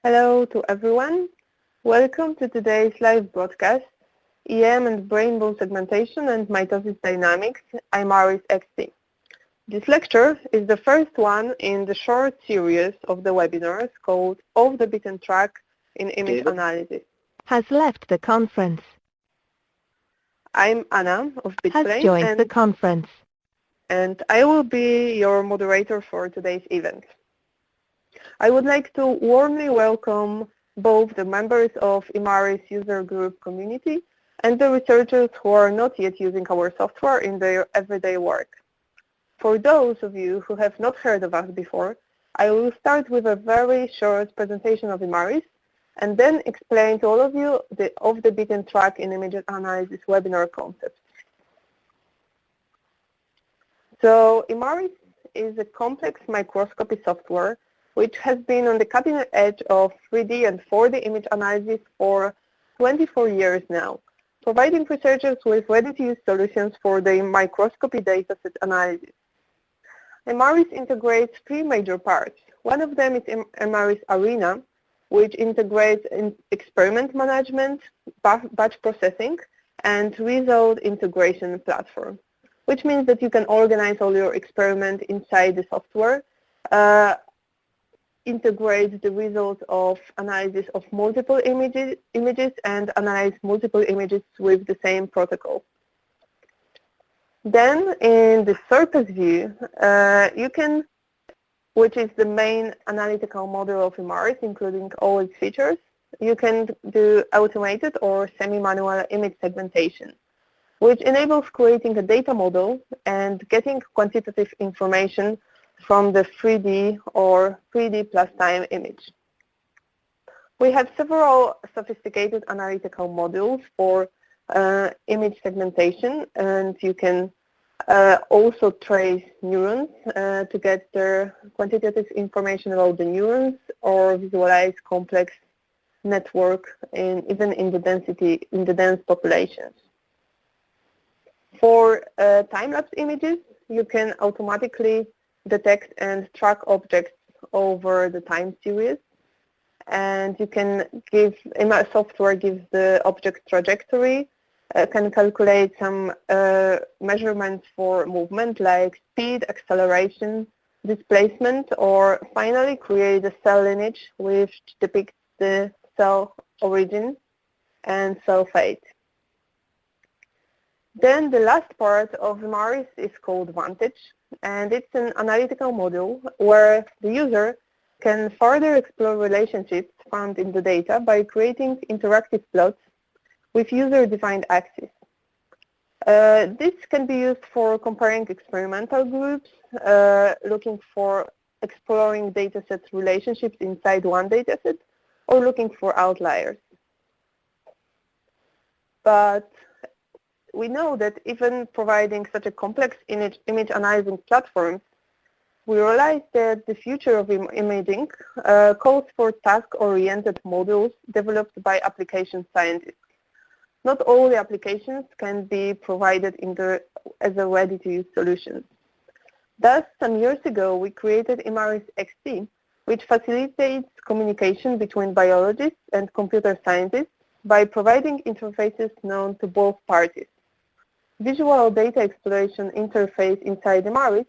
Hello to everyone. Welcome to today's live broadcast, EM and Brainbow Segmentation and Mitosis Dynamics, Imaris XT. This lecture is the first one in the short series of the webinars called Off the Beaten Track in Image Analysis. Has left the conference. I'm Anna of Has joined the conference. And I will be your moderator for today's event. I would like to warmly welcome both the members of Imaris user group community and the researchers who are not yet using our software in their everyday work. For those of you who have not heard of us before, I will start with a very short presentation of Imaris and then explain to all of you the Off the Beaten Track in Image Analysis webinar concept. So Imaris is a complex microscopy software which has been on the cutting edge of 3D and 4D image analysis for 24 years now, providing researchers with ready-to-use solutions for the microscopy dataset analysis. Imaris integrates three major parts. One of them is Imaris Arena, which integrates experiment management, batch processing, and result integration platform, which means that you can organize all your experiments inside the software, integrate the results of analysis of multiple images and analyze multiple images with the same protocol. Then in the surface view, you can, which is the main analytical model of Imaris, including all its features, you can do automated or semi-manual image segmentation, which enables creating a data model and getting quantitative information from the 3D or 3D plus time image. We have several sophisticated analytical modules for image segmentation, and you can also trace neurons to get their quantitative information about the neurons or visualize complex network even in the dense populations. For time-lapse images, you can automatically detect and track objects over the time series, and you can give, software gives the object trajectory, can calculate some measurements for movement like speed, acceleration, displacement, or finally create a cell lineage which depicts the cell origin and cell fate. Then the last part of Imaris is called Vantage, and it's an analytical module where the user can further explore relationships found in the data by creating interactive plots with user-defined axes. This can be used for comparing experimental groups, looking for exploring dataset relationships inside one dataset, or looking for outliers. But we know that even providing such a complex image analyzing platform, we realize that the future of imaging calls for task-oriented modules developed by application scientists. Not all the applications can be provided as a ready-to-use solution. Thus, some years ago, we created Imaris XT, which facilitates communication between biologists and computer scientists by providing interfaces known to both parties. Visual data exploration interface inside Imaris,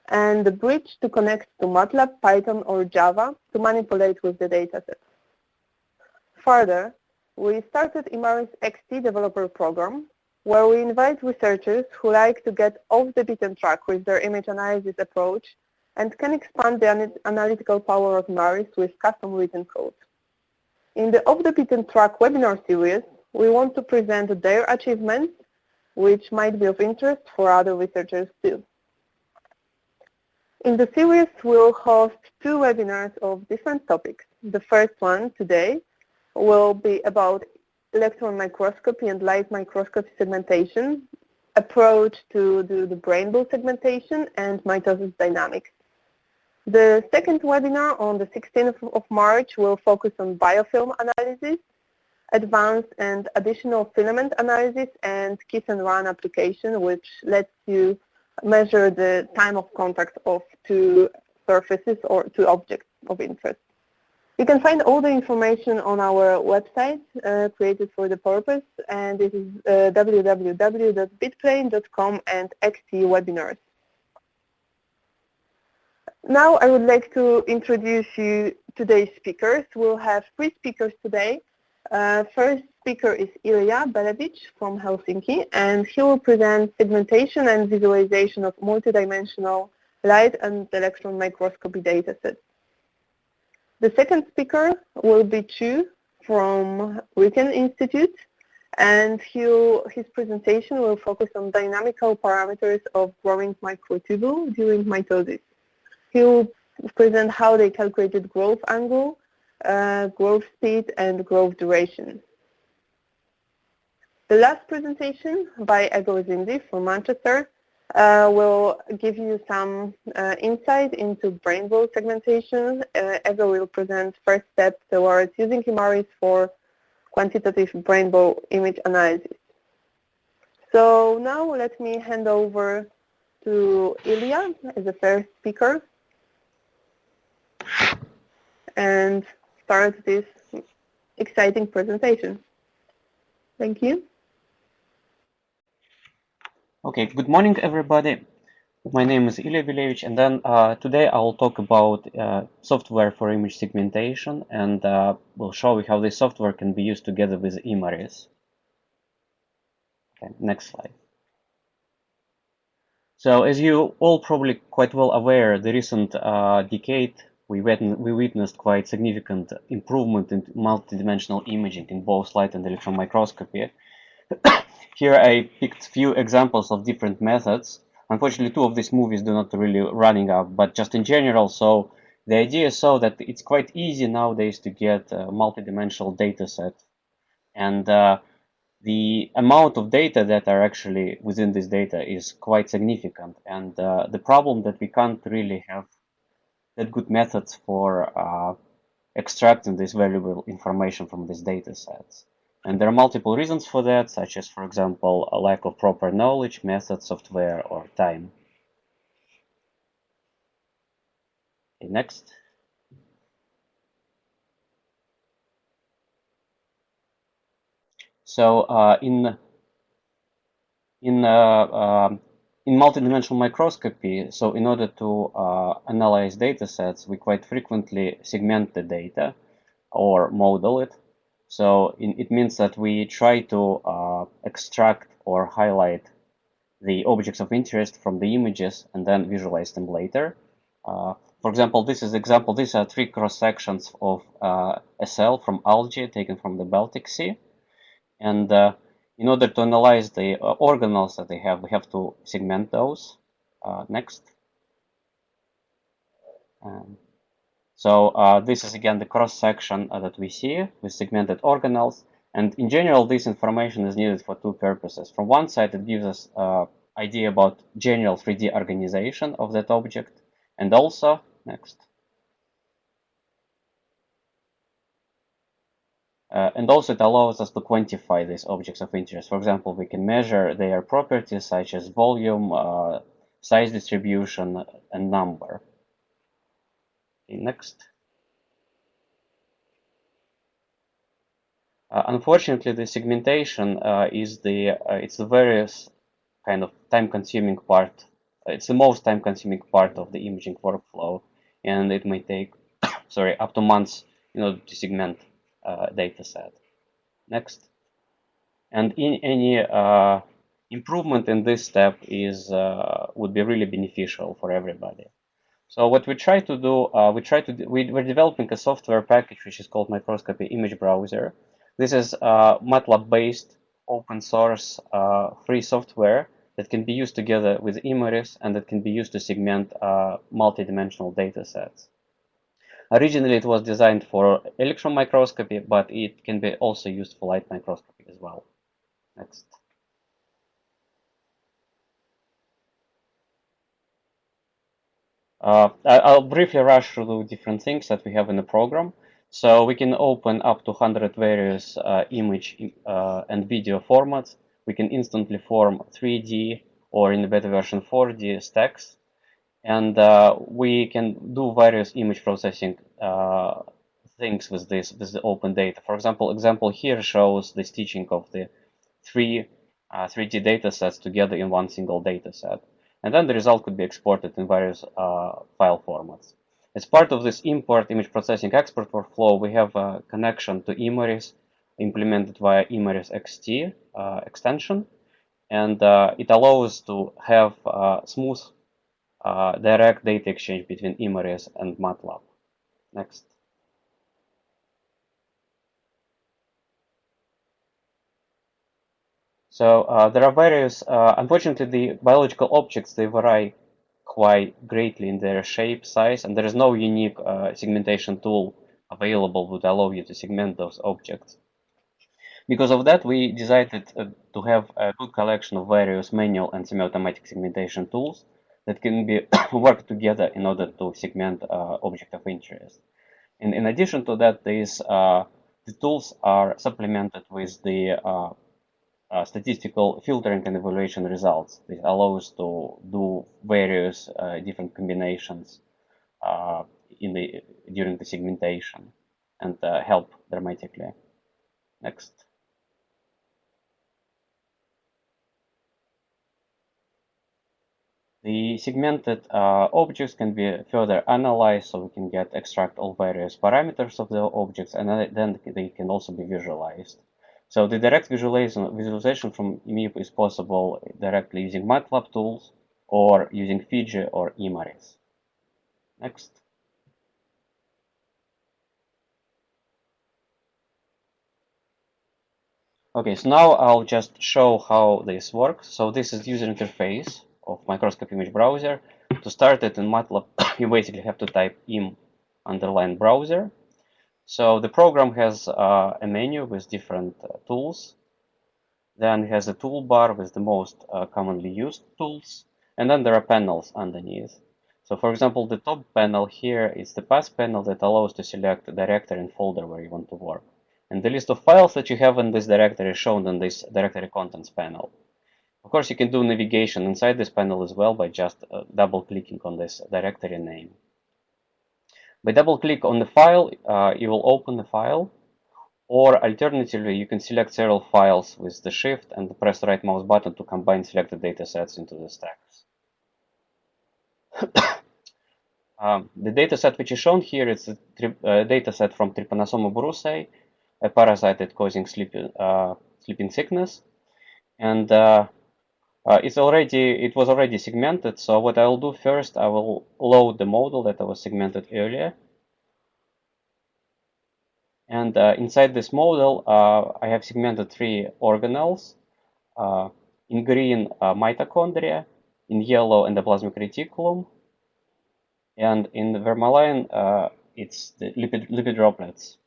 and the bridge to connect to MATLAB, Python, or Java to manipulate with the dataset. Further, we started Imaris XT Developer Program, where we invite researchers who like to get off the beaten track with their image analysis approach and can expand the analytical power of Imaris with custom written code. In the Off the Beaten Track webinar series, we want to present their achievements, which might be of interest for other researchers too. In the series, we'll host two webinars of different topics. The first one today will be about electron microscopy and light microscopy segmentation, approach to do the Brainbow segmentation, and mitosis dynamics. The second webinar on the 16th of March will focus on biofilm analysis, advanced and additional filament analysis, and kiss and run application, which lets you measure the time of contact of two surfaces or two objects of interest. You can find all the information on our website created for the purpose, and this is www.bitplane.com and XT webinars. Now I would like to introduce you today's speakers. We'll have 3 speakers today. First speaker is Ilya Belevic from Helsinki, and he will present segmentation and visualization of multidimensional light and electron microscopy datasets. The second speaker will be Chu from Riken Institute, and his presentation will focus on dynamical parameters of growing microtubule during mitosis. He will present how they calculated growth angle, growth speed, and growth duration. The last presentation by Egor Zindi from Manchester will give you some insight into Brainbow segmentation. Egor will present first steps towards using Imaris for quantitative Brainbow image analysis. So now let me hand over to Ilya as the first speaker and start this exciting presentation. Thank you. Okay, good morning, everybody. My name is Ilya Belevic, and then today I will talk about software for image segmentation, and we'll show you how this software can be used together with Imaris. Okay, next slide. So, as you all probably quite well aware, the recent decade we witnessed quite significant improvement in multidimensional imaging in both light and electron microscopy. Here I picked few examples of different methods. Unfortunately, 2 of these movies do not really running up, but just in general, so the idea is so that it's quite easy nowadays to get a multidimensional data set. And the amount of data that are actually within this data is quite significant. And the problem that we can't really have that good methods for extracting this valuable information from these data sets. And there are multiple reasons for that, such as, for example, a lack of proper knowledge, method, software, or time. Okay, next. So in multidimensional microscopy, so in order to analyze data sets, we quite frequently segment the data or model it. So it means that we try to extract or highlight the objects of interest from the images and then visualize them later. For example, these are 3 cross sections of a cell from algae taken from the Baltic Sea. And in order to analyze the organelles that they have, we have to segment those. Next. So this is again the cross section that we see with segmented organelles. And in general, this information is needed for 2 purposes. From one side, it gives us idea about general 3D organization of that object, and also next. And also it allows us to quantify these objects of interest. For example, we can measure their properties such as volume, size distribution, and number. Okay, next. Unfortunately, the segmentation is it's the various kind of time-consuming part. It's the most time-consuming part of the imaging workflow, and it may take, sorry, up to months in order to segment data set. Next. And in any improvement in this step is would be really beneficial for everybody. So what we try to do, we're developing a software package which is called Microscopy Image Browser. This is MATLAB-based, open source, free software that can be used together with Imaris and that can be used to segment multidimensional data sets. Originally, it was designed for electron microscopy, but it can be also used for light microscopy as well. Next. I'll briefly rush through the different things that we have in the program. So we can open up to 100 various image and video formats. We can instantly form 3D or in the beta version 4D stacks. And we can do various image processing things with the open data. For example here shows the stitching of the three 3D data sets together in one single data set. And then the result could be exported in various file formats. As part of this import image processing export workflow, we have a connection to Imaris implemented via Imaris XT extension. And it allows to have smooth direct data exchange between Imaris and MATLAB. Next. So there are various, unfortunately, the biological objects, they vary quite greatly in their shape, size, and there is no unique segmentation tool available would allow you to segment those objects. Because of that, we decided to have a good collection of various manual and semi-automatic segmentation tools that can be work together in order to segment object of interest. And in addition to that, the tools are supplemented with the statistical filtering and evaluation results. This allows to do various different combinations during the segmentation and help dramatically. Next. The segmented objects can be further analyzed, so we can extract all various parameters of the objects, and then they can also be visualized. So the direct visualization from MIP is possible directly using MATLAB tools or using Fiji or Imaris. Next. Okay, so now I'll just show how this works. So this is the user interface of Microscopy image browser. To start it in MATLAB, you basically have to type im_browser. So the program has a menu with different tools. Then it has a toolbar with the most commonly used tools. And then there are panels underneath. So for example, the top panel here is the path panel that allows to select the directory and folder where you want to work. And the list of files that you have in this directory is shown in this directory contents panel. Of course, you can do navigation inside this panel as well by just double-clicking on this directory name. By double-click on the file, you will open the file, or alternatively, you can select several files with the Shift and press the right mouse button to combine selected datasets into the stacks. The dataset which is shown here is a dataset from Trypanosoma brucei, a parasite that causing sleeping sickness, and it was already segmented. So what I will do first, I will load the model that I was segmented earlier, and inside this model, I have segmented 3 organelles. In green, mitochondria, in yellow, endoplasmic reticulum, and in the vermilion, it's the lipid droplets.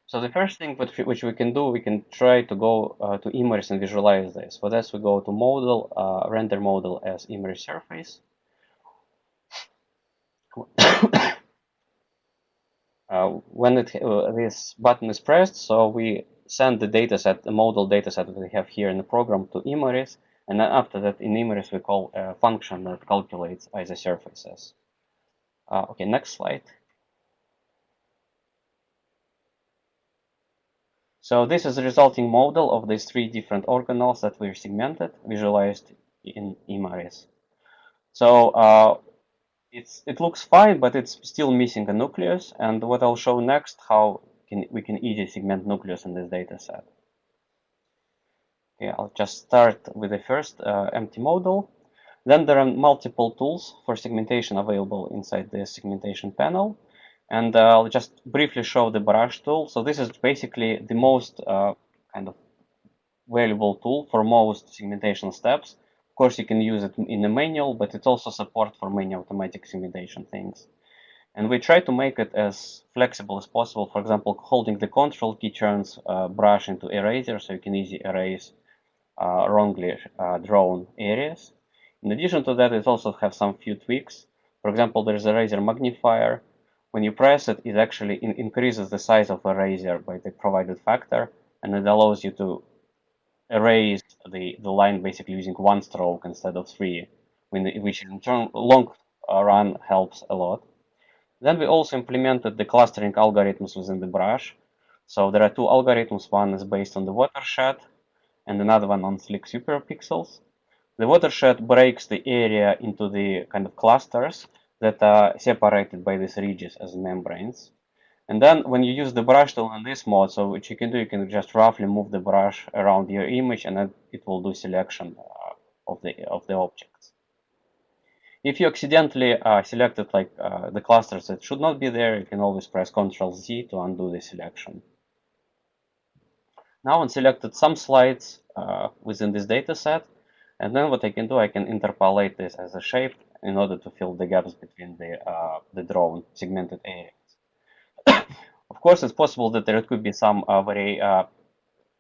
So the first thing which we can do, we can try to go to Imaris and visualize this. For this, we go to model, render model as Imaris surface. When this button is pressed, so we send the dataset, the model dataset that we have here in the program to Imaris, and then after that in Imaris we call a function that calculates either surfaces. Okay, next slide. So this is the resulting model of these 3 different organelles that were segmented, visualized in Imaris. So it looks fine, but it's still missing a nucleus. And what I'll show next, how we can easily segment nucleus in this data set. Okay, I'll just start with the first empty model. Then there are multiple tools for segmentation available inside the segmentation panel. And I'll just briefly show the brush tool. So this is basically the most kind of valuable tool for most segmentation steps. Of course, you can use it in the manual, but it also supports for many automatic segmentation things. And we try to make it as flexible as possible. For example, holding the control key turns brush into eraser, so you can easily erase wrongly drawn areas. In addition to that, it also has some few tweaks. For example, there is a eraser magnifier. When you press it, it actually increases the size of a eraser by the provided factor, and it allows you to erase the line basically using 1 stroke instead of 3, which in turn long run helps a lot. Then we also implemented the clustering algorithms within the brush. So there are two algorithms. One is based on the watershed and another one on slick superpixels. The watershed breaks the area into the kind of clusters that are separated by these ridges as membranes. And then when you use the brush tool in this mode, so what you can do, you can just roughly move the brush around your image and then it will do selection of the objects. If you accidentally selected like the clusters that should not be there, you can always press Ctrl Z to undo the selection. Now I selected some slides within this data set, and then what I can do, I can interpolate this as a shape in order to fill the gaps between the drawn segmented areas. Of course, it's possible that there could be some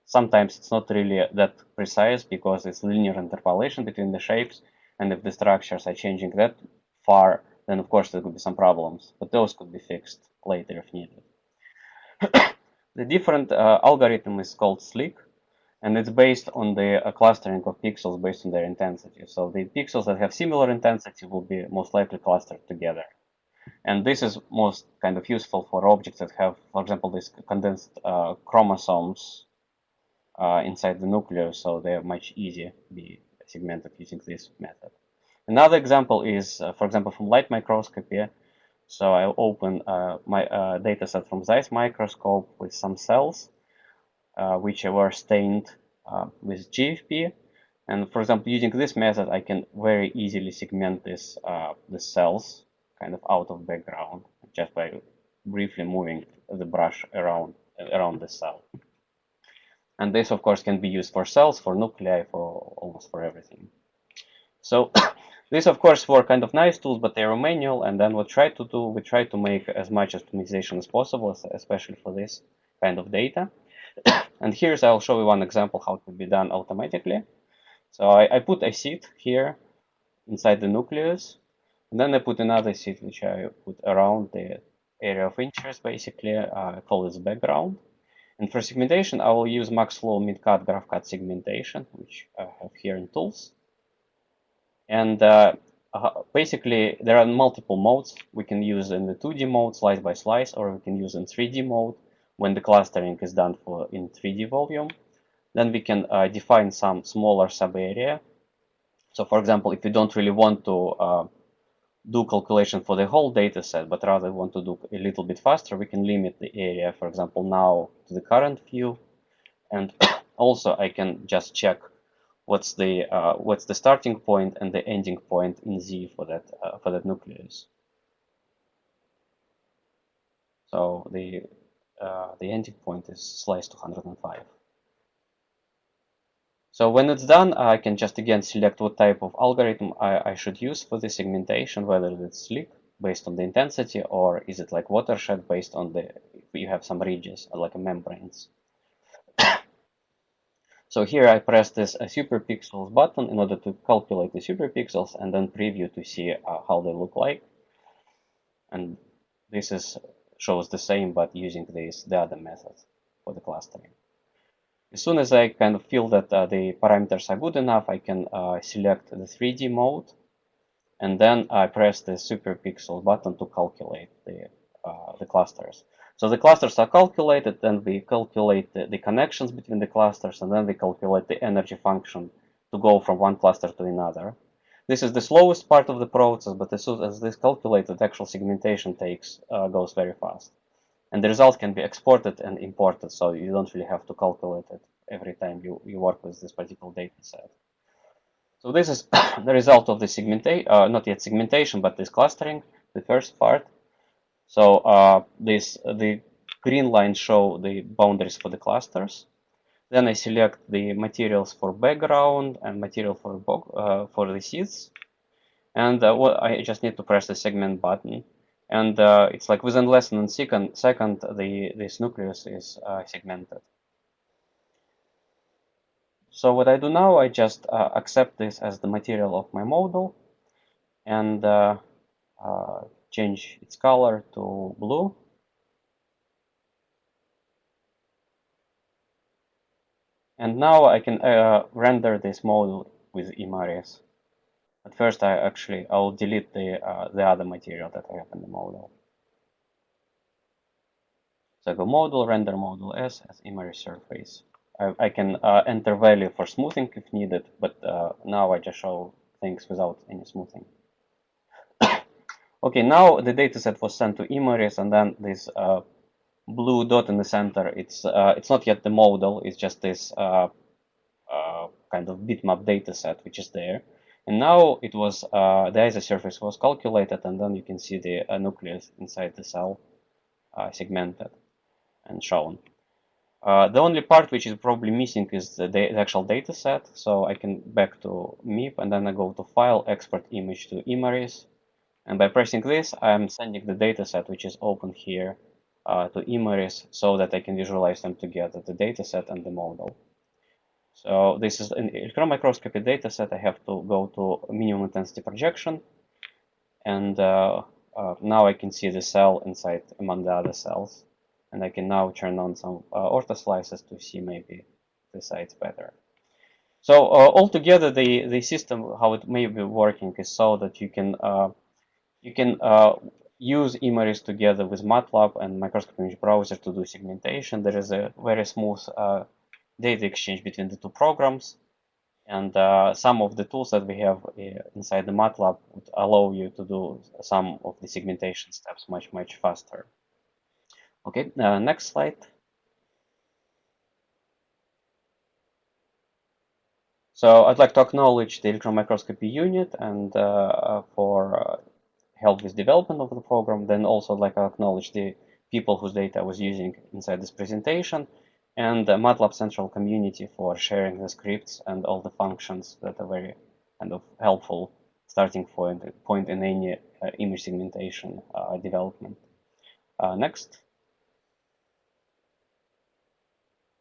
sometimes it's not really that precise because it's linear interpolation between the shapes, and if the structures are changing that far, then of course there could be some problems, but those could be fixed later if needed. The different algorithm is called SLIC, and it's based on the clustering of pixels based on their intensity. So the pixels that have similar intensity will be most likely clustered together. And this is most kind of useful for objects that have, for example, these condensed chromosomes inside the nucleus, so they're much easier to be segmented using this method. Another example is, for example, from light microscopy. So I open my data set from Zeiss microscope with some cells, which were stained with GFP. And for example, using this method, I can very easily segment the cells kind of out of background just by briefly moving the brush around the cell. And this, of course, can be used for cells, for nuclei, for almost for everything. So these, of course, were kind of nice tools, but they were manual. And then what we tried to do, we tried to make as much optimization as possible, especially for this kind of data. And here's, I'll show you one example how it could be done automatically. So I put a seed here inside the nucleus. And then I put another seed, which I put around the area of interest, basically. I call this background. And for segmentation, I will use MaxFlow mid-cut graph cut segmentation, which I have here in tools. And basically, there are multiple modes we can use in the 2D mode, slice by slice, or we can use in 3D mode when the clustering is done in 3D volume. Then we can define some smaller sub-area. So for example, if you don't really want to do calculation for the whole data set, but rather want to do a little bit faster, we can limit the area, for example, now to the current view. And also I can just check what's the starting point and the ending point in Z for that nucleus. So the ending point is slice 205. So when it's done, I can just again select what type of algorithm I should use for the segmentation, whether it's slick based on the intensity, or is it like watershed based on if you have some ridges like membranes. So here I press this superpixels button in order to calculate the superpixels and then preview to see how they look like. And this shows the same, but using the other method for the clustering. As soon as I kind of feel that the parameters are good enough, I can select the 3D mode, and then I press the superpixel button to calculate the clusters. So the clusters are calculated, then we calculate the connections between the clusters, and then we calculate the energy function to go from one cluster to another. This is the slowest part of the process, but as soon as this calculated, actual segmentation goes very fast. And the result can be exported and imported, so you don't really have to calculate it every time you work with this particular data set. So this is the result of the segmentation, not yet segmentation, but this clustering, the first part. So the green lines show the boundaries for the clusters. Then I select the materials for background and material for the seeds. And I just need to press the segment button. And it's like within less than a second, this nucleus is segmented. So what I do now, I just accept this as the material of my model and change its color to blue. And now I can render this model with Imaris. But first, I'll delete the other material that I have in the model. So I go model, render model as Imaris surface. I can enter value for smoothing if needed, but now I just show things without any smoothing. Okay, now the dataset was sent to Imaris, and then this blue dot in the center, it's not yet the model, it's just this kind of bitmap dataset which is there. And now it was the isosurface was calculated, and then you can see the nucleus inside the cell segmented and shown. The only part which is probably missing is the actual data set. So I can back to MIP, and then I go to File, Export Image to Imaris. And by pressing this, I'm sending the data set, which is open here, to Imaris, so that I can visualize them together, the data set and the model. So this is an electron microscopy data set. I have to go to minimum intensity projection. And now I can see the cell inside among the other cells. And I can now turn on some ortho slices to see maybe the sites better. So altogether, the system, how it may be working, is so that you can use Imaris together with MATLAB and Microscopy image browser to do segmentation. There is a very smooth data exchange between the two programs. And some of the tools that we have inside the MATLAB would allow you to do some of the segmentation steps much, much faster. Okay, next slide. So I'd like to acknowledge the electron microscopy unit and for help with development of the program. Then also I'd like to acknowledge the people whose data I was using inside this presentation, and the MATLAB Central community for sharing the scripts and all the functions that are very kind of helpful starting point in any image segmentation development. Next.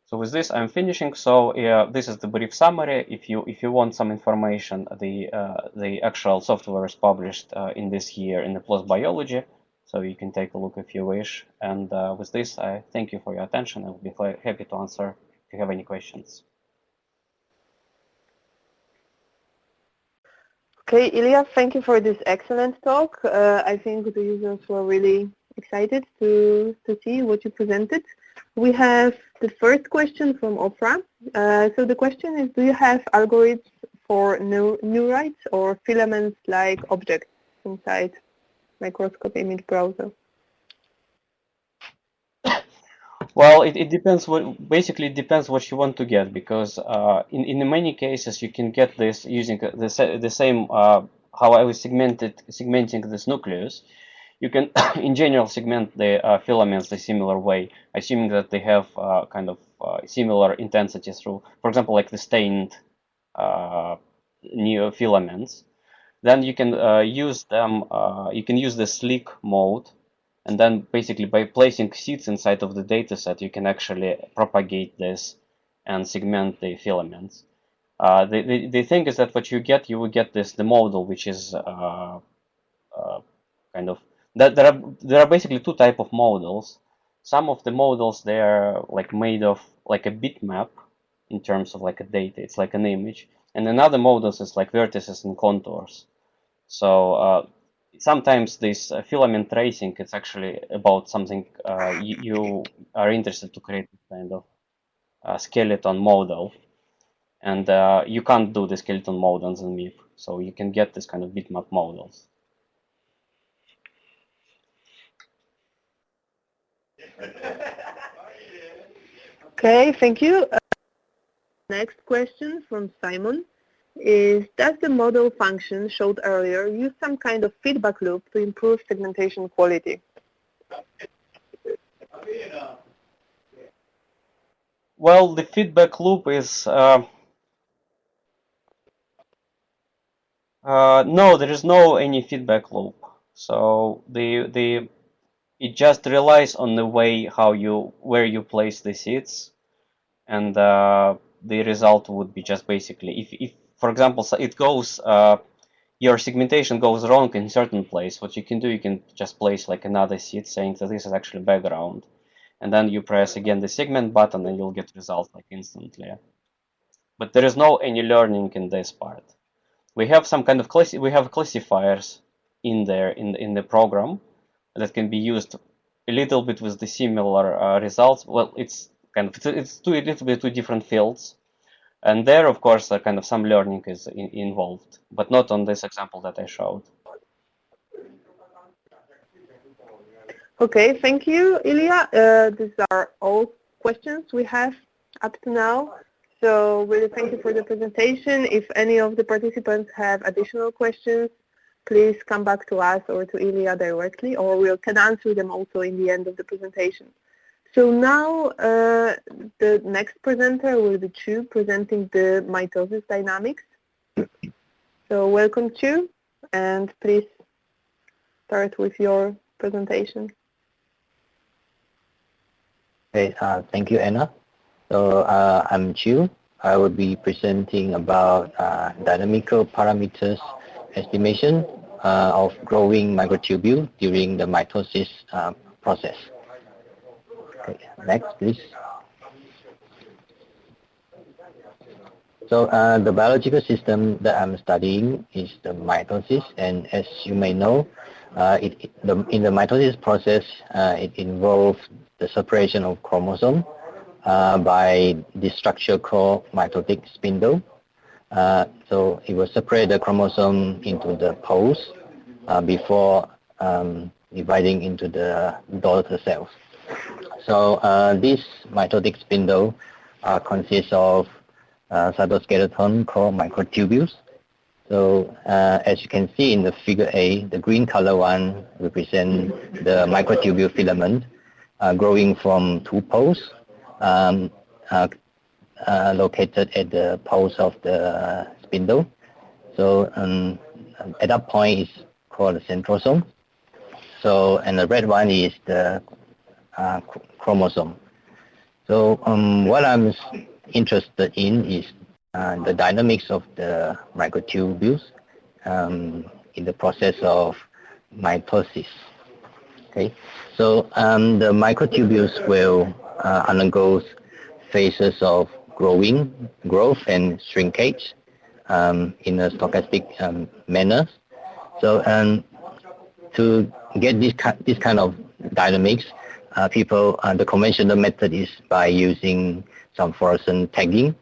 So with this, I'm finishing. So this is the brief summary. If you want some information, the actual software is published in this year in the PLOS Biology, so you can take a look if you wish. And with this, I thank you for your attention. I'll be happy to answer if you have any questions. Okay, Ilya, thank you for this excellent talk. I think the users were really excited to see what you presented. We have the first question from Ofra. So the question is, do you have algorithms for neurites or filaments-like objects inside Microscopy image browser? Well, it depends basically it depends what you want to get, because in many cases you can get this using the same how I was segmenting this nucleus. You can in general segment the filaments the similar way, assuming that they have kind of similar intensity through, for example, like the stained new filaments. Then you can use them. You can use the slick mode. And then basically by placing seeds inside of the dataset, you can actually propagate this and segment the filaments. The thing is that what you will get the model, which is kind of, there are basically two types of models. Some of the models, they are like made of like a bitmap in terms of like a data. It's like an image. And another models is like vertices and contours. So sometimes this filament tracing, it's actually about something you are interested to create kind of skeleton model, and you can't do the skeleton models in MIP, so you can get this kind of bitmap models. Okay, thank you. Next question from Simon is, does the model function showed earlier use some kind of feedback loop to improve segmentation quality? Well, the feedback loop is no, there is no any feedback loop. So it just relies on the way where you place the seeds, and the result would be just basically if for example it goes your segmentation goes wrong in certain place, what you can do, you can just place like another seed saying that this is actually background, and then you press again the segment button and you'll get results like instantly. But there is no any learning in this part. We have some kind of we have classifiers in there in the program that can be used a little bit with the similar results. Well, it's kind of it's a little bit two different fields, and there, of course, kind of some learning is involved, but not on this example that I showed. Okay, thank you, Ilya. These are all questions we have up to now. So really thank you for the presentation. If any of the participants have additional questions, please come back to us or to Ilya directly, or we can answer them also in the end of the presentation. So now the next presenter will be Chu, presenting the mitosis dynamics. So welcome, Chu, and please start with your presentation. Okay, thank you, Anna. So I'm Chu. I will be presenting about dynamical parameters estimation of growing microtubule during the mitosis process. Okay, next, please. So the biological system that I'm studying is the mitosis, and as you may know, in the mitosis process, it involves the separation of chromosome by this structure called mitotic spindle. So it will separate the chromosome into the poles before dividing into the daughter cells. So this mitotic spindle consists of cytoskeleton called microtubules. So as you can see in the figure A, the green color one represents the microtubule filament growing from two poles located at the poles of the spindle. So at that point it's called the centrosome. So, and the red one is the chromosome. So what I'm interested in is the dynamics of the microtubules in the process of mitosis. Okay, so the microtubules will undergo phases of growth and shrinkage in a stochastic manner. So to get this kind of dynamics, the conventional method is by using some fluorescent tagging,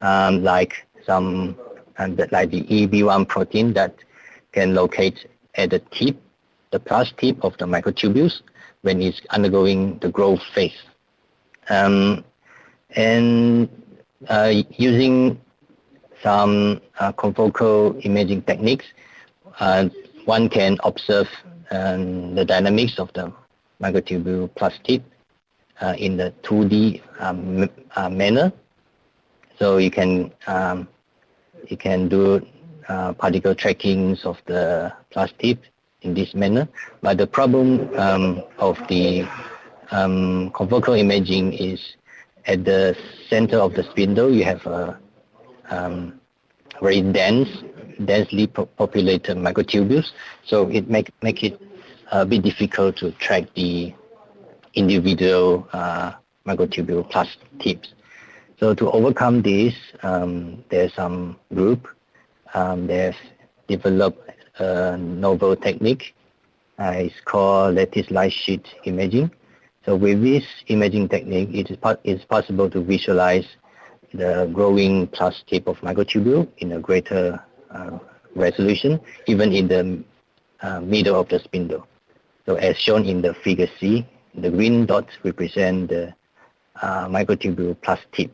like the EB1 protein that can locate at the tip, the plus tip of the microtubules when it's undergoing the growth phase. And using some confocal imaging techniques, one can observe the dynamics of the microtubule plus tip in the 2D manner. So you can do particle trackings of the plus tip in this manner. But the problem of the confocal imaging is at the center of the spindle you have a very densely populated microtubules. So it make it a bit difficult to track the individual microtubule plus tips. So to overcome this, there's some group they've developed a novel technique. It's called lattice light sheet imaging. So with this imaging technique, it's possible to visualize the growing plus tip of microtubule in a greater resolution, even in the middle of the spindle. So as shown in the figure C, the green dots represent the microtubule plus tip.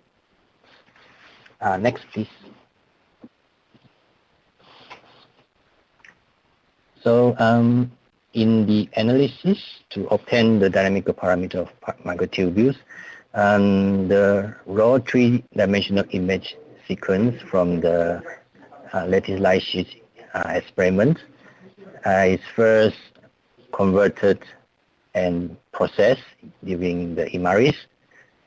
Next, please. So in the analysis to obtain the dynamical parameter of microtubules, the raw three-dimensional image sequence from the lattice light sheet experiment is first converted and processed during the Imaris,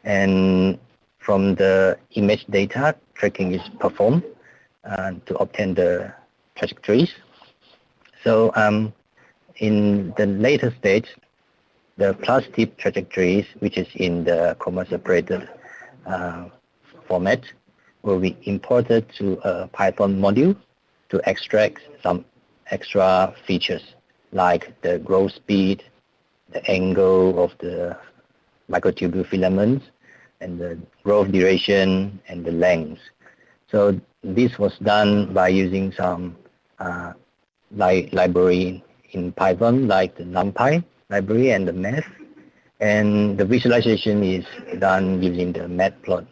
and from the image data, tracking is performed to obtain the trajectories. So in the later stage, the plus tip trajectories, which is in the comma-separated format, will be imported to a Python module to extract some extra features like the growth speed, the angle of the microtubule filaments, and the growth duration and the length. So this was done by using some library in Python, like the NumPy library and the math. And the visualization is done using the matplot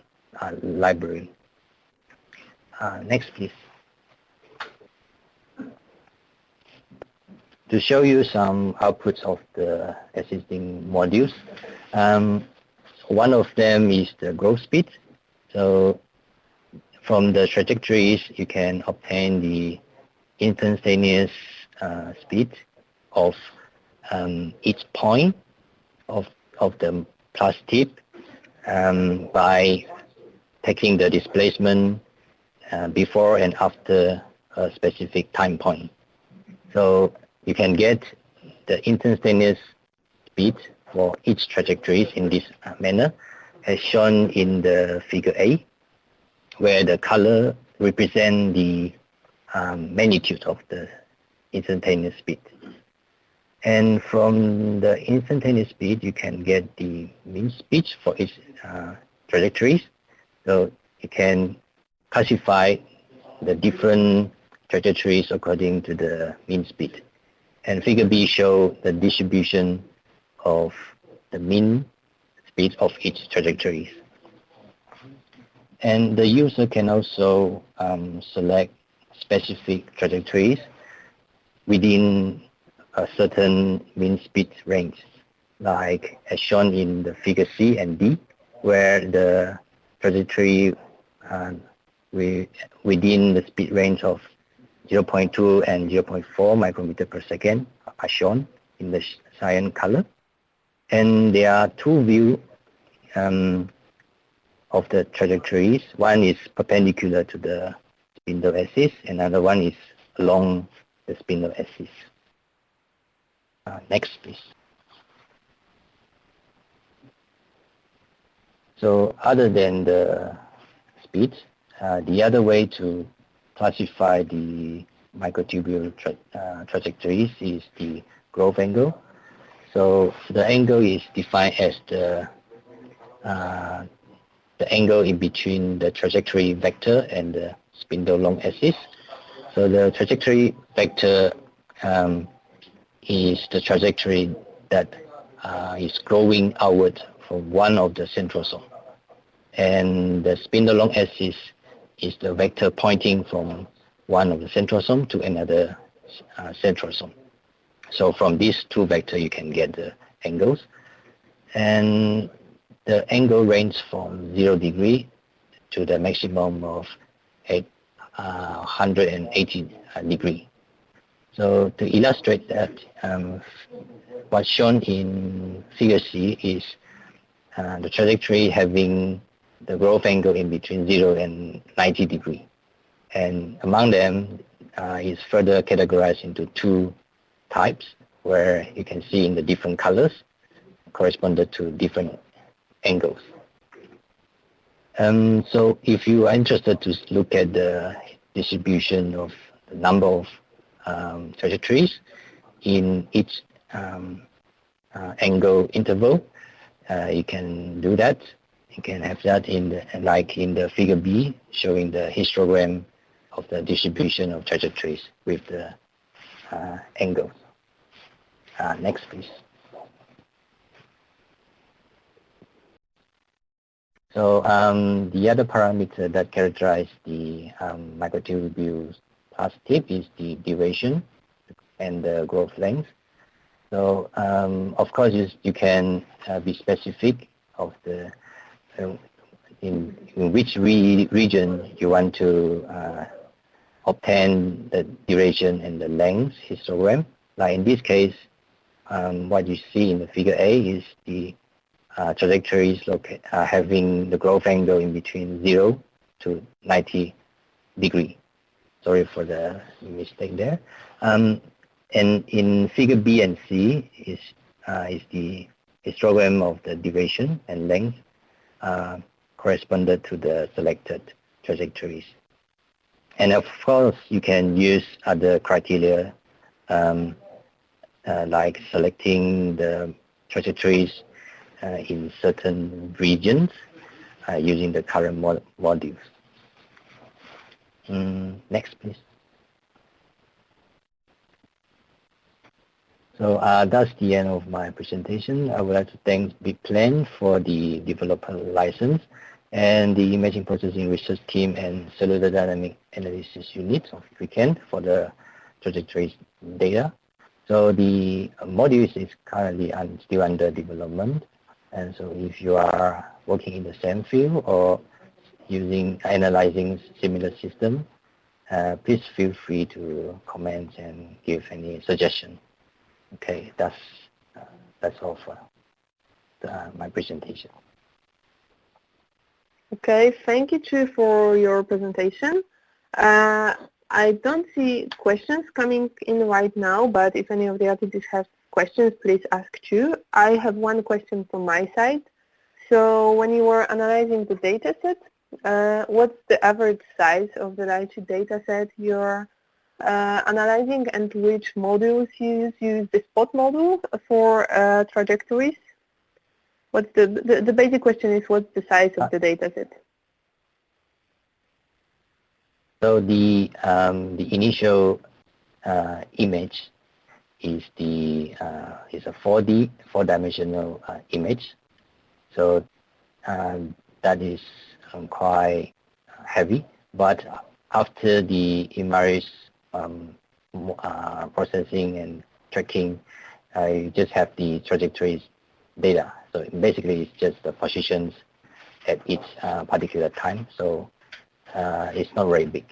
library. Next, please. To show you some outputs of the existing modules, one of them is the growth speed. So from the trajectories, you can obtain the instantaneous speed of each point of the plus tip by taking the displacement before and after a specific time point. So you can get the instantaneous speed for each trajectories in this manner, as shown in the figure A, where the color represents the magnitude of the instantaneous speed. And from the instantaneous speed, you can get the mean speed for each trajectories. So you can classify the different trajectories according to the mean speed. And figure B shows the distribution of the mean speed of each trajectories. And the user can also select specific trajectories within a certain mean speed range, like as shown in the figure C and D, where the trajectory within the speed range of 0.2 and 0.4 micrometer per second are shown in the cyan color. And there are two views of the trajectories. One is perpendicular to the spindle axis, and another one is along the spindle axis. Next, please. So other than the speed, the other way to classify the microtubule trajectories is the growth angle. So the angle is defined as the angle in between the trajectory vector and the spindle long axis. So the trajectory vector is the trajectory that is growing outward from one of the centrosome. And the spindle long axis is the vector pointing from one of the centrosome to another centrosome. So from these two vectors, you can get the angles. And the angle range from 0 degree to the maximum of 180 degree. So to illustrate that, what's shown in figure C is the trajectory having the growth angle in between 0 and 90 degree. And among them is further categorized into two types, where you can see in the different colors corresponded to different angles. So if you are interested to look at the distribution of the number of trajectories in each angle interval, you can do that. You can have that in the, like in the figure B, showing the histogram of the distribution of trajectories with the angles. Next, please. So the other parameter that characterize the microtubule plus tip is the duration and the growth length. So of course you can be specific of the in which region you want to obtain the duration and the length histogram. Like in this case, what you see in the figure A is the trajectories having the growth angle in between 0 to 90 degree. Sorry for the mistake there. And in figure B and C is the histogram of the duration and length corresponded to the selected trajectories. And of course, you can use other criteria like selecting the trajectories in certain regions using the current modules. Next, please. So that's the end of my presentation. I would like to thank BigPlan for the development license and the imaging processing research team and cellular dynamic analysis unit of weekend for the trajectory data. So the module is currently still under development. And so if you are working in the same field or analyzing similar system, please feel free to comment and give any suggestion. Okay, that's all for my presentation. Okay, thank you, Chu, for your presentation. I don't see questions coming in right now, but if any of the attendees have questions, please ask Chu. I have one question from my side. So when you were analyzing the data set, what's the average size of the Daiichi data set you're analyzing, and which modules you use the spot module for trajectories? What's the basic question is, what's the size of the data set? So the initial image is a 4-dimensional image. So that is quite heavy. But after the Imaris processing and tracking, you just have the trajectories data. So basically, it's just the positions at each particular time. So it's not very big.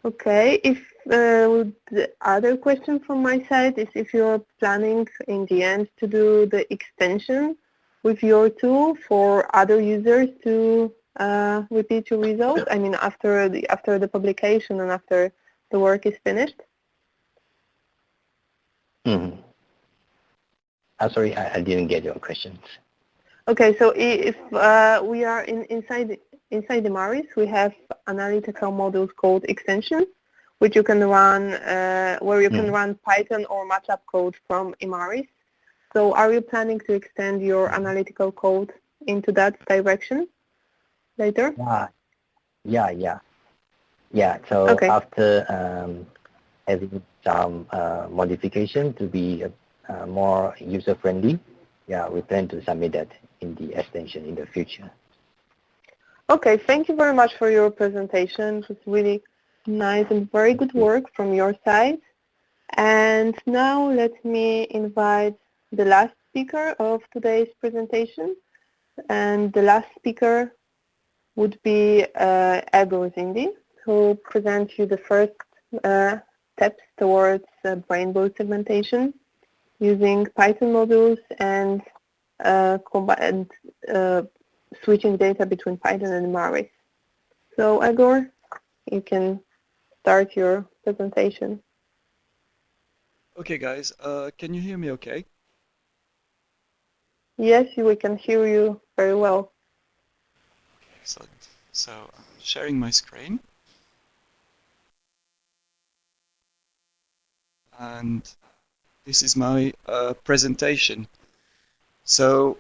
Okay. If the other question from my side is if you're planning in the end to do the extension with your tool for other users to repeat your results. I mean, after the publication and after the work is finished. Sorry, I didn't get your question. Okay, so if we are inside Imaris, we have analytical modules called extension, which you can run, where you can run Python or MATLAB code from Imaris. So are you planning to extend your analytical code into that direction later? Yeah. So okay. After having some modification to be more user-friendly, we plan to submit that in the extension in the future. Okay, thank you very much for your presentation. It was really nice and very good work from your side. And now let me invite the last speaker of today's presentation. And the last speaker would be Egor Zindi, who presents you the first steps towards Brainbow segmentation using Python modules and switching data between Python and Imaris. So Egor, you can start your presentation. Okay, guys, can you hear me okay? Yes, we can hear you very well. Excellent. So I'm sharing my screen. And this is my presentation. So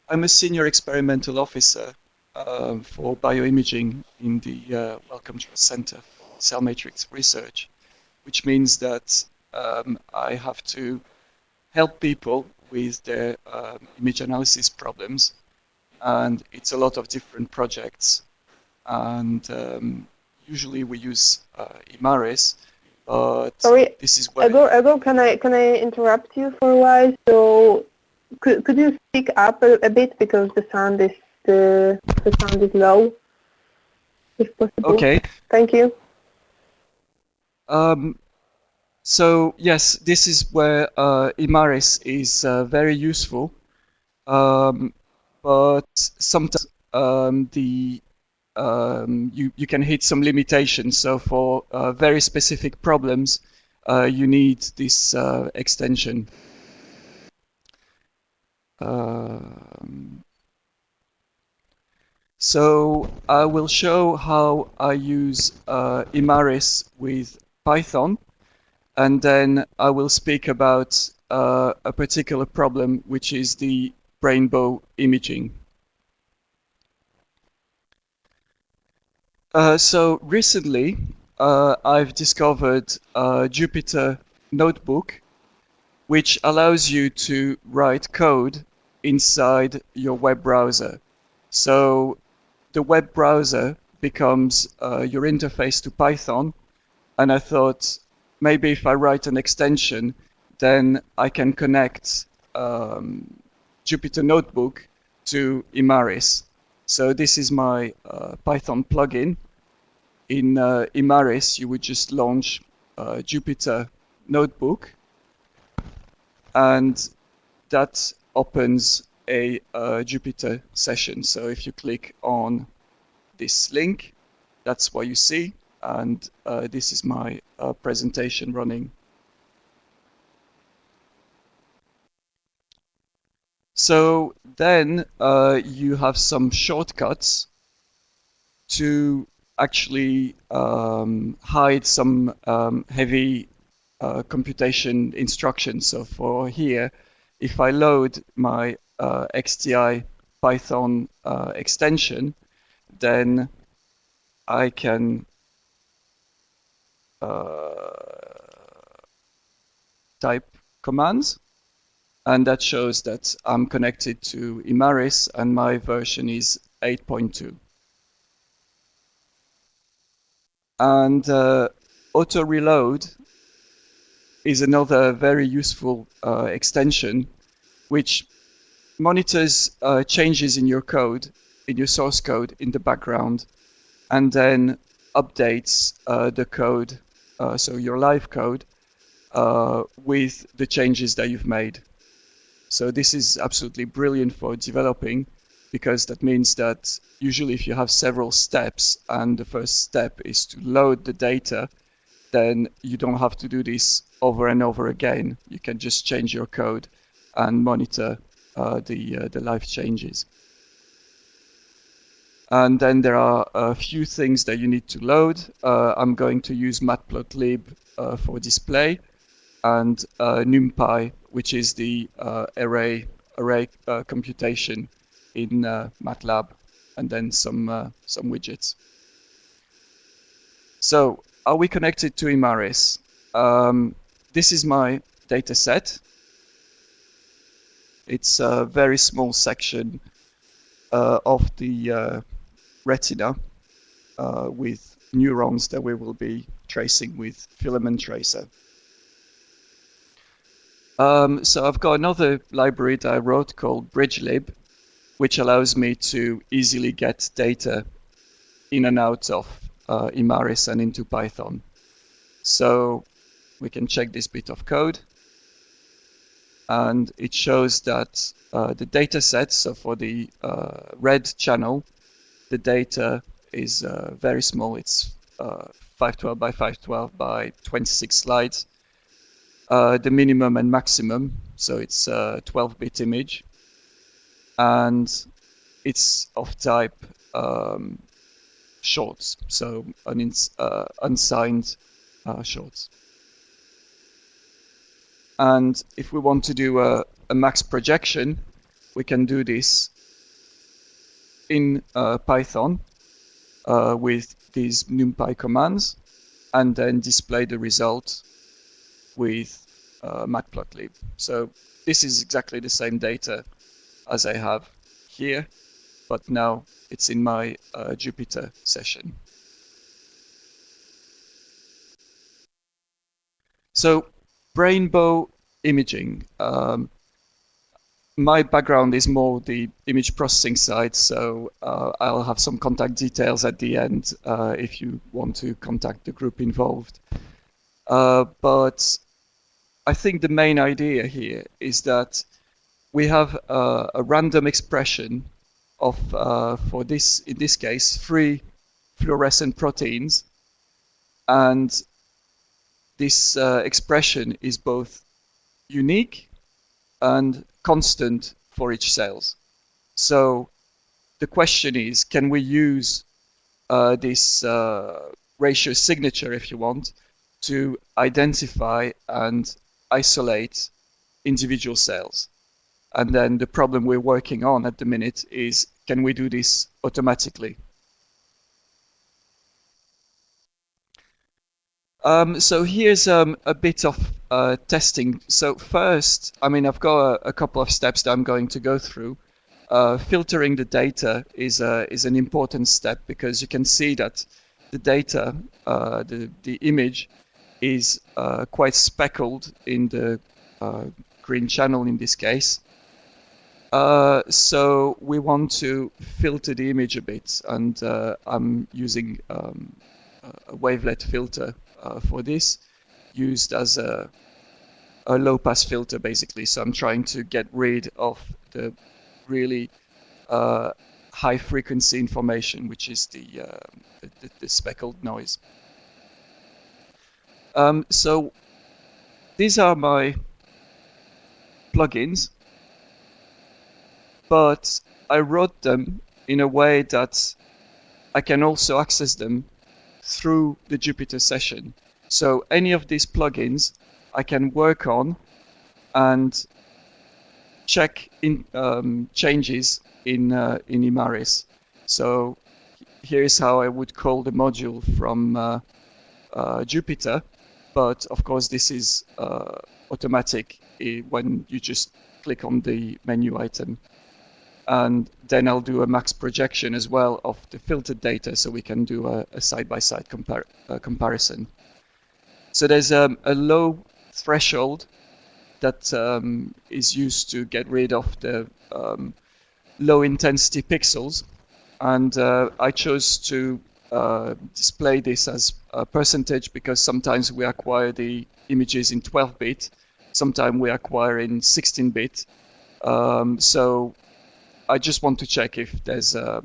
I'm a senior experimental officer for bioimaging in the Wellcome Trust Center for Cell Matrix Research, which means that I have to help people with their image analysis problems, and it's a lot of different projects. And usually we use Imaris, but sorry, this is where Egor, can I interrupt you for a while? So could you speak up a bit, because the sound is low, if possible? Okay. Thank you. So yes, this is where Imaris is very useful, but sometimes you can hit some limitations. So for very specific problems, you need this extension. So I will show how I use Imaris with Python. and then I will speak about a particular problem, which is the Brainbow imaging. So recently, I've discovered a Jupyter notebook, which allows you to write code inside your web browser. So the web browser becomes your interface to Python, and I thought maybe if I write an extension, then I can connect Jupyter Notebook to Imaris. So this is my Python plugin. In Imaris, you would just launch Jupyter Notebook, and that opens a Jupyter session. So if you click on this link, that's what you see, and this is my presentation running. So then you have some shortcuts to actually hide some heavy computation instructions. So for here, if I load my XTI Python extension, then I can type commands, and that shows that I'm connected to Imaris and my version is 8.2. And auto reload is another very useful extension which monitors changes in your code, in your source code in the background, and then updates the code, so your live code, with the changes that you've made. So this is absolutely brilliant for developing, because that means that usually if you have several steps and the first step is to load the data, then you don't have to do this over and over again. You can just change your code and monitor the live changes. And then there are a few things that you need to load. I'm going to use matplotlib for display, and NumPy, which is the array computation in MATLAB, and then some widgets. So are we connected to Imaris? This is my data set. It's a very small section of the retina with neurons that we will be tracing with filament tracer. So I've got another library that I wrote called BridgeLib, which allows me to easily get data in and out of Imaris and into Python. So we can check this bit of code, and it shows that the data set, so for the red channel, the data is very small. It's 512 by 512 by 26 slides. The minimum and maximum, so it's a 12-bit image, and it's of type shorts, so unsigned shorts. And if we want to do a max projection, we can do this in Python with these NumPy commands, and then display the result with matplotlib. So this is exactly the same data as I have here, but now it's in my Jupyter session. So Brainbow imaging. My background is more the image processing side, so I'll have some contact details at the end if you want to contact the group involved. But I think the main idea here is that we have a random expression of, for this, in this case, 3 fluorescent proteins, and this expression is both unique and constant for each cells. So the question is, can we use this ratio signature, if you want, to identify and isolate individual cells. And then the problem we're working on at the minute is, can we do this automatically? So here's a bit of testing. So first, I mean, I've got a couple of steps that I'm going to go through. Filtering the data is an important step, because you can see that the data, the image, is quite speckled in the green channel in this case. So we want to filter the image a bit, and I'm using a wavelet filter for this, used as a low-pass filter, basically. So I'm trying to get rid of the really high-frequency information, which is the speckled noise. So these are my plugins, but I wrote them in a way that I can also access them through the Jupyter session. So any of these plugins I can work on and check in changes in Imaris. So here is how I would call the module from Jupyter, but of course this is automatic when you just click on the menu item. And then I'll do a max projection as well of the filtered data, so we can do a side-by-side comparison. So there's a low threshold that is used to get rid of the low-intensity pixels, and I chose to display this as a percentage, because sometimes we acquire the images in 12-bit, sometimes we acquire in 16-bit. So I just want to check if there's a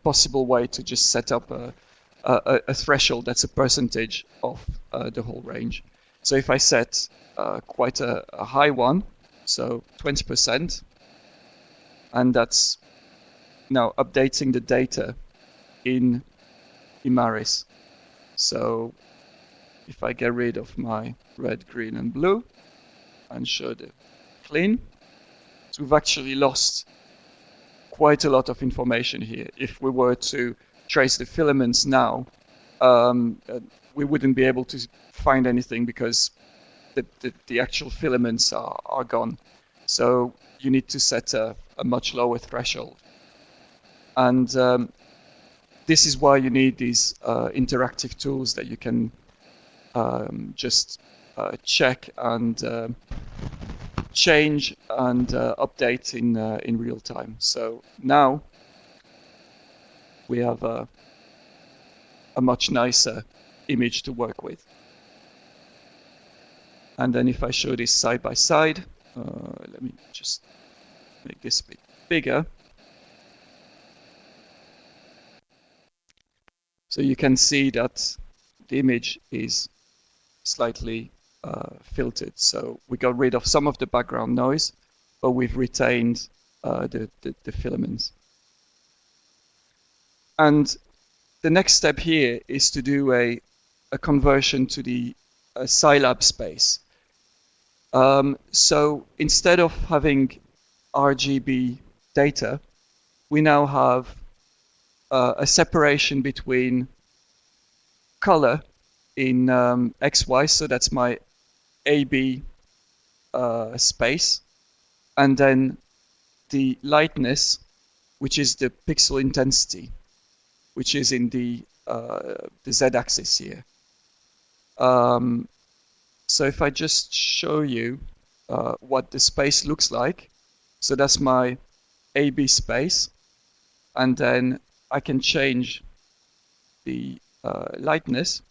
possible way to just set up a threshold that's a percentage of the whole range. So if I set quite a high one, so 20%, and that's now updating the data in Imaris. So if I get rid of my red, green, and blue and show the clean, so we've actually lost quite a lot of information here. If we were to trace the filaments now, we wouldn't be able to find anything, because the actual filaments are gone. So you need to set a much lower threshold. And this is why you need these interactive tools that you can just check and change and update in real time. So now we have a much nicer image to work with. And then if I show this side by side, let me just make this a bit bigger. So you can see that the image is slightly filtered. So we got rid of some of the background noise, but we've retained the filaments. And the next step here is to do a conversion to the Scilab space. So instead of having RGB data, we now have a separation between color in XY, so that's my AB space, and then the lightness, which is the pixel intensity, which is in the Z-axis here. So if I just show you what the space looks like, so that's my AB space, and then I can change the lightness.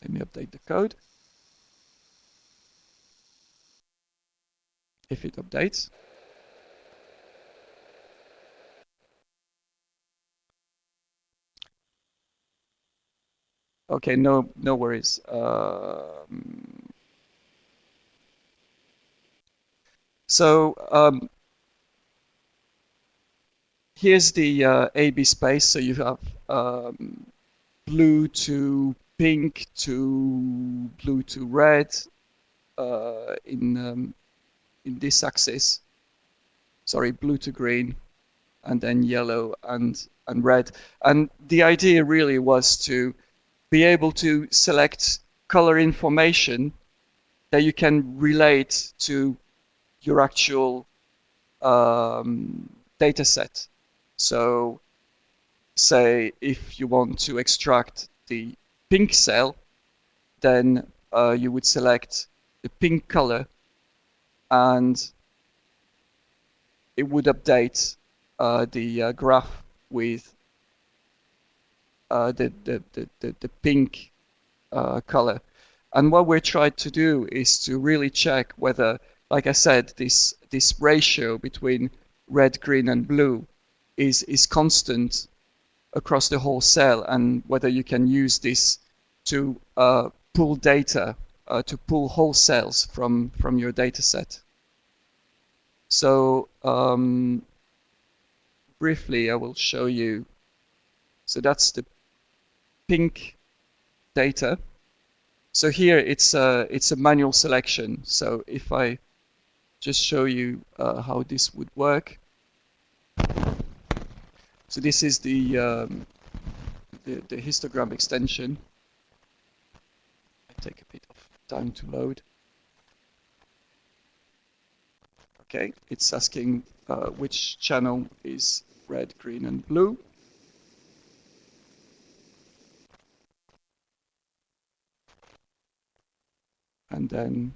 Let me update the code. If it updates. Okay, no worries. So here's the AB space. So you have blue to pink to blue to red in this axis. Sorry, blue to green, and then yellow and red. And the idea really was to be able to select color information that you can relate to your actual data set. So say if you want to extract the pink cell, then you would select the pink color, and it would update the graph with the pink color. And what we're trying to do is to really check whether, like I said, this ratio between red, green, and blue is constant across the whole cell, and whether you can use this to pull data, to pull whole cells from your data set. So briefly, I will show you. So that's the pink data. So here it's a manual selection. So if I just show you how this would work. So this is the histogram extension. I take a bit of time to load. Okay, it's asking which channel is red, green, and blue. And then,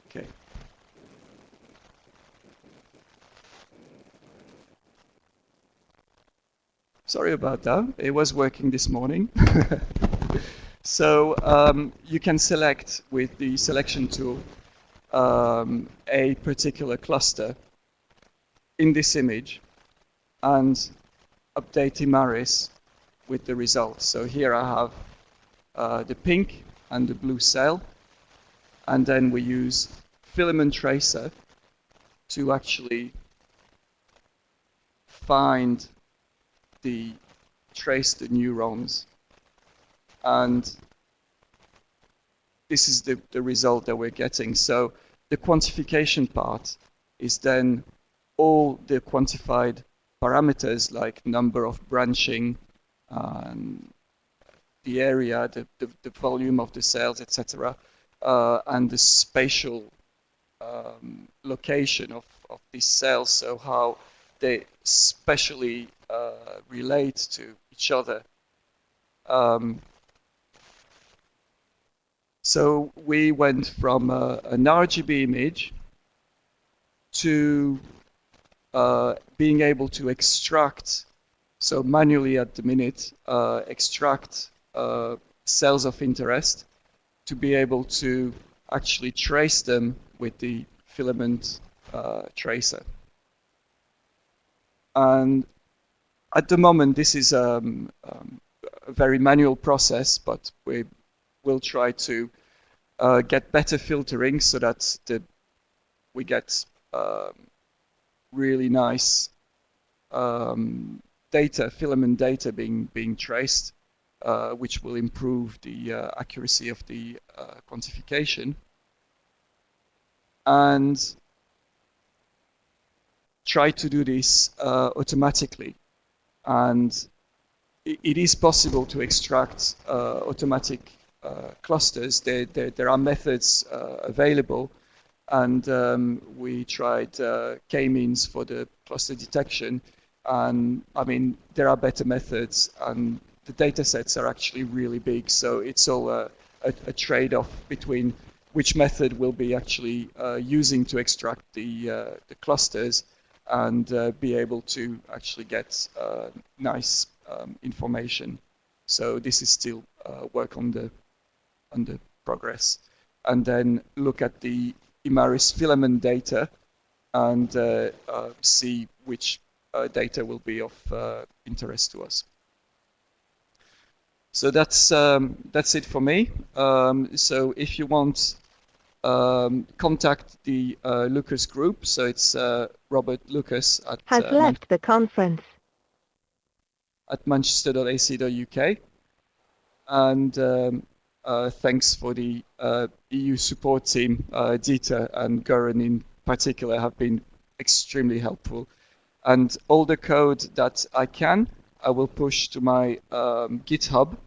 okay. Sorry about that. It was working this morning. So you can select with the selection tool a particular cluster in this image and update Imaris with the results. So here I have the pink and the blue cell, and then we use filament tracer to actually trace the neurons, and this is the result that we're getting. So the quantification part is then all the quantified parameters like number of branching, the area, the volume of the cells, etc., and the spatial location of these cells, so how they spatially relate to each other. So we went from an RGB image to being able to extract, so manually at the minute, extract cells of interest to be able to actually trace them with the filament tracer. And at the moment, this is a very manual process, but we will try to get better filtering so that we get really nice data, filament data being traced, which will improve the accuracy of the quantification. And try to do this automatically. And it is possible to extract automatic clusters. There are methods available, and we tried K-means for the cluster detection. And I mean, there are better methods, and the data sets are actually really big. So it's all a trade-off between which method we'll be actually using to extract the clusters and be able to actually get nice information. So this is still work on the progress. And then look at the Imaris filament data and see which data will be of interest to us. So that's it for me. So if you want, contact the Lucas group. So it's Robert Lucas at has left the conference. at manchester.ac.uk. And thanks for the EU support team. Dieter and Goran in particular have been extremely helpful. And all the code that I will push to my GitHub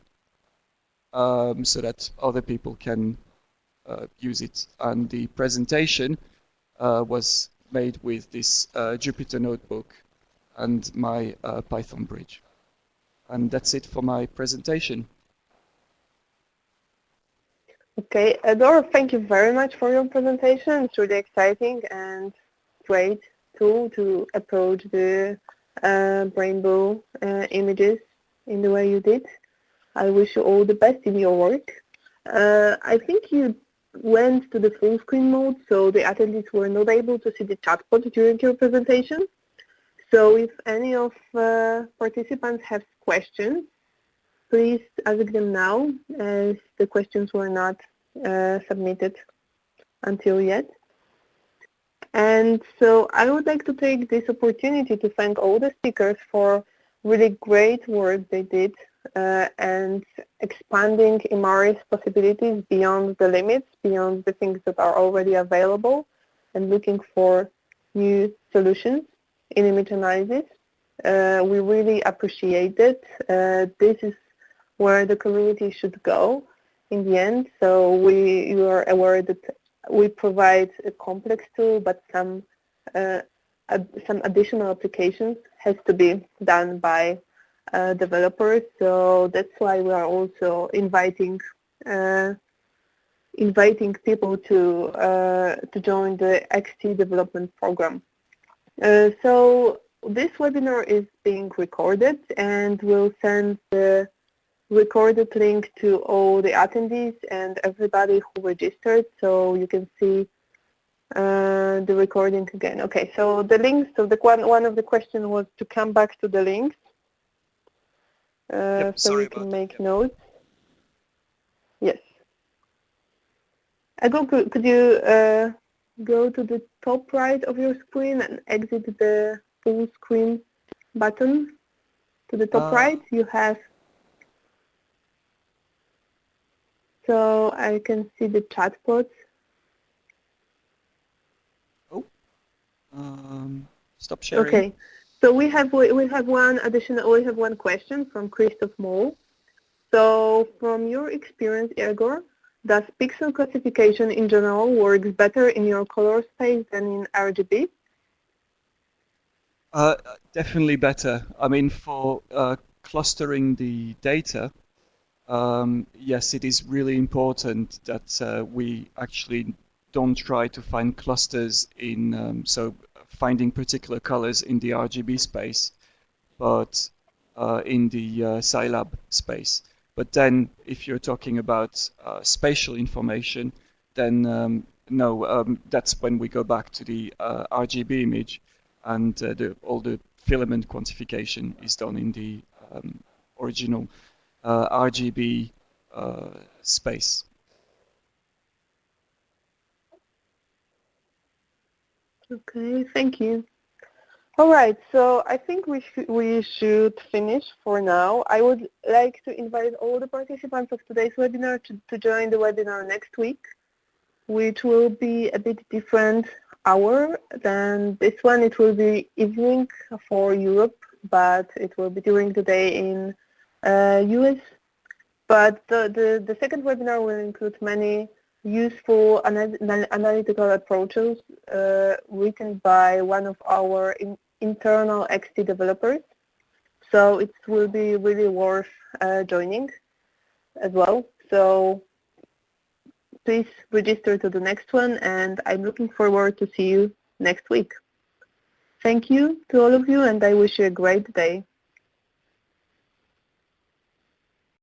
so that other people can use it. And the presentation was made with this Jupyter notebook and my Python bridge. And that's it for my presentation. Okay, Ador, thank you very much for your presentation. It's really exciting and great tool to approach the Brainbow images in the way you did. I wish you all the best in your work. I think you went to the full screen mode, so the attendees were not able to see the chatbot during your presentation. So if any of participants have questions, please ask them now, as the questions were not submitted until yet. And so I would like to take this opportunity to thank all the speakers for really great work they did and expanding Imaris possibilities beyond the limits, beyond the things that are already available, and looking for new solutions in image analysis. We really appreciate it. This is where the community should go in the end. So you are aware that we provide a complex tool, but some additional applications has to be done by developers. So that's why we are also inviting people to join the XT Development Program. So this webinar is being recorded, and we'll send the recorded link to all the attendees and everybody who registered, so you can see the recording again. Okay, so the links, so one of the questions was to come back to the links, so we can make notes. Yes. Agor, could you go to the top right of your screen and exit the full screen button? To the top right, you have. So I can see the chatbot. Oh, stop sharing. Okay, so we have one question from Christoph Moll. So from your experience, Igor, does pixel classification in general works better in your color space than in RGB? Definitely better. I mean, for clustering the data, yes, it is really important that we actually don't try to find clusters in, so finding particular colors in the RGB space, but in the Scilab space. But then if you're talking about spatial information, then no, that's when we go back to the RGB image, and all the filament quantification is done in the original RGB space. Okay, thank you. All right, so I think we should finish for now. I would like to invite all the participants of today's webinar to join the webinar next week, which will be a bit different hour than this one. It will be evening for Europe, but it will be during the day in US. But the second webinar will include many useful analytical approaches written by one of our internal XT developers. So it will be really worth joining as well. So please register to the next one, and I'm looking forward to see you next week. Thank you to all of you, and I wish you a great day.